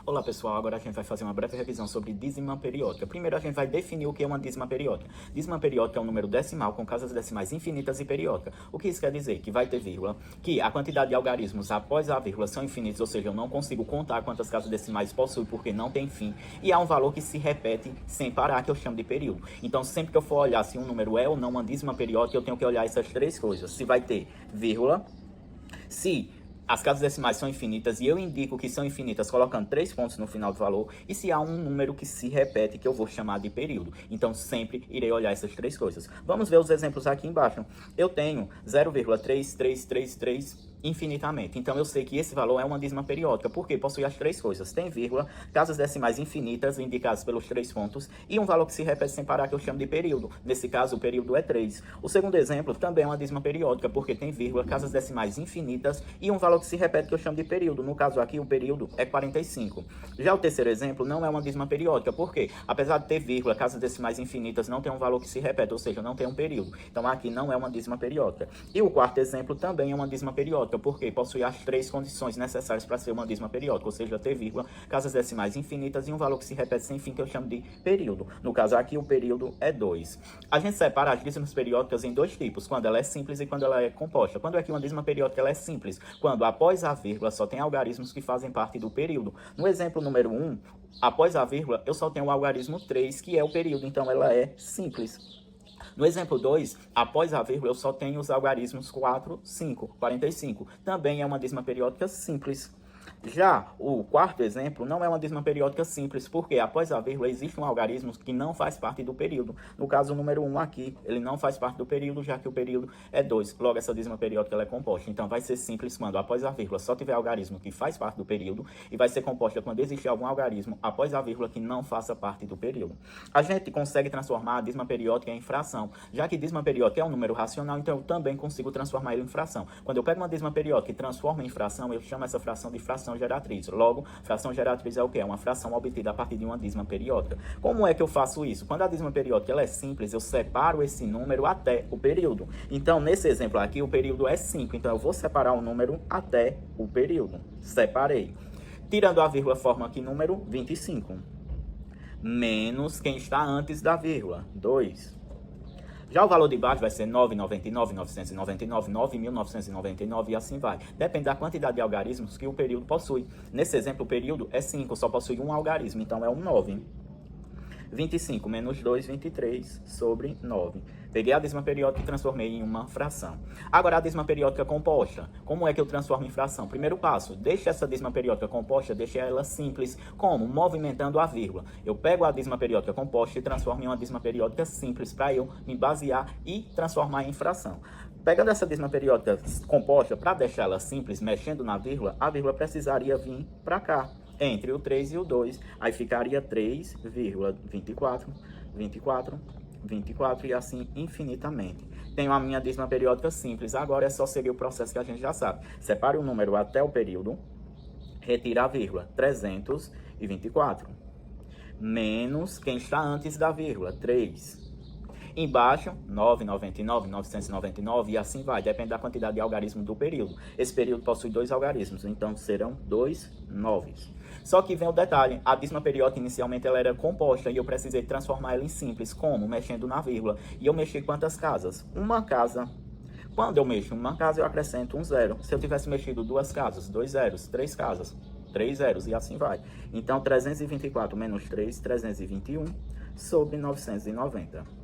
Olá pessoal, agora a gente vai fazer uma breve revisão sobre dízima periódica. Primeiro a gente vai definir o que é uma dízima periódica. Dízima periódica é um número decimal com casas decimais infinitas e periódica. O que isso quer dizer? Que vai ter vírgula, que a quantidade de algarismos após a vírgula são infinitos, ou seja, eu não consigo contar quantas casas decimais possui porque não tem fim. E há um valor que se repete sem parar, que eu chamo de período. Então sempre que eu for olhar se um número é ou não uma dízima periódica, eu tenho que olhar essas três coisas. Se vai ter vírgula, se as casas decimais são infinitas e eu indico que são infinitas colocando 3 pontos no final do valor, e se há um número que se repete, que eu vou chamar de período. Então sempre irei olhar essas três coisas. Vamos ver os exemplos aqui embaixo. Eu tenho 0,3333 infinitamente. Então eu sei que esse valor é uma dízima periódica, porque possui as três coisas. Tem vírgula, casas decimais infinitas, indicadas pelos 3 pontos, e um valor que se repete sem parar, que eu chamo de período. Nesse caso, o período é 3. O segundo exemplo também é uma dízima periódica, porque tem vírgula, casas decimais infinitas, e um valor que se repete, que eu chamo de período. No caso aqui, o período é 45. Já o terceiro exemplo não é uma dízima periódica, porque apesar de ter vírgula, casas decimais infinitas, não tem um valor que se repete, ou seja, não tem um período. Então aqui não é uma dízima periódica. E o quarto exemplo também é uma dízima periódica, porque possui as 3 condições necessárias para ser uma dízima periódica, ou seja, ter vírgula, casas decimais infinitas e um valor que se repete sem fim, que eu chamo de período. No caso aqui, o período é 2. A gente separa as dízimas periódicas em 2 tipos, quando ela é simples e quando ela é composta. Quando aqui uma dízima periódica ela é simples, quando após a vírgula só tem algarismos que fazem parte do período. No exemplo número 1, após a vírgula eu só tenho o algarismo 3, que é o período, então ela é simples. No exemplo 2, após a vírgula, eu só tenho os algarismos 4, 5, 45. Também é uma dízima periódica simples. Já o quarto exemplo não é uma dízima periódica simples, porque após a vírgula existe um algarismo que não faz parte do período. No caso, o número 1 aqui, ele não faz parte do período, já que o período é 2. Logo, essa dízima periódica ela é composta. Então, vai ser simples quando após a vírgula só tiver algarismo que faz parte do período, e vai ser composta quando existir algum algarismo após a vírgula que não faça parte do período. A gente consegue transformar a dízima periódica em fração, já que dízima periódica é um número racional, então eu também consigo transformar ele em fração. Quando eu pego uma dízima periódica e transformo em fração, eu chamo essa fração de fração geratriz. Logo, fração geratriz é o quê? É uma fração obtida a partir de uma dízima periódica. Como é que eu faço isso? Quando a dízima periódica ela é simples, eu separo esse número até o período. Então, nesse exemplo aqui, o período é 5. Então, eu vou separar o número até o período. Separei. Tirando a vírgula, forma aqui número 25. Menos quem está antes da vírgula, 2. Já o valor de baixo vai ser 999, 999, 9.999 e assim vai. Depende da quantidade de algarismos que o período possui. Nesse exemplo, o período é 5, só possui um algarismo, então é um 9. 25 menos 2, 23 sobre 9. Peguei a dízima periódica e transformei em uma fração. Agora a dízima periódica composta. Como é que eu transformo em fração? Primeiro passo, deixe essa dízima periódica composta, deixe ela simples. Como? Movimentando a vírgula. Eu pego a dízima periódica composta e transformo em uma dízima periódica simples para eu me basear e transformar em fração. Pegando essa dízima periódica composta, para deixar ela simples, mexendo na vírgula, a vírgula precisaria vir para cá, entre o 3 e o 2, aí ficaria 3,24, 24, 24 e assim infinitamente. Tenho a minha dízima periódica simples, agora é só seguir o processo que a gente já sabe. Separe o número até o período, retira a vírgula, 324, menos quem está antes da vírgula, 3. Embaixo, 999, 999 e assim vai, depende da quantidade de algarismo do período. Esse período possui 2 algarismos, então serão 2 noves. Só que vem o detalhe, a dízima periódica inicialmente ela era composta e eu precisei transformar ela em simples, como? Mexendo na vírgula. E eu mexi quantas casas? Uma casa. Quando eu mexo uma casa, eu acrescento um 0. Se eu tivesse mexido 2 casas, 2 zeros, 3 casas, 3 zeros e assim vai. Então, 324 menos 3, 321 sobre 990.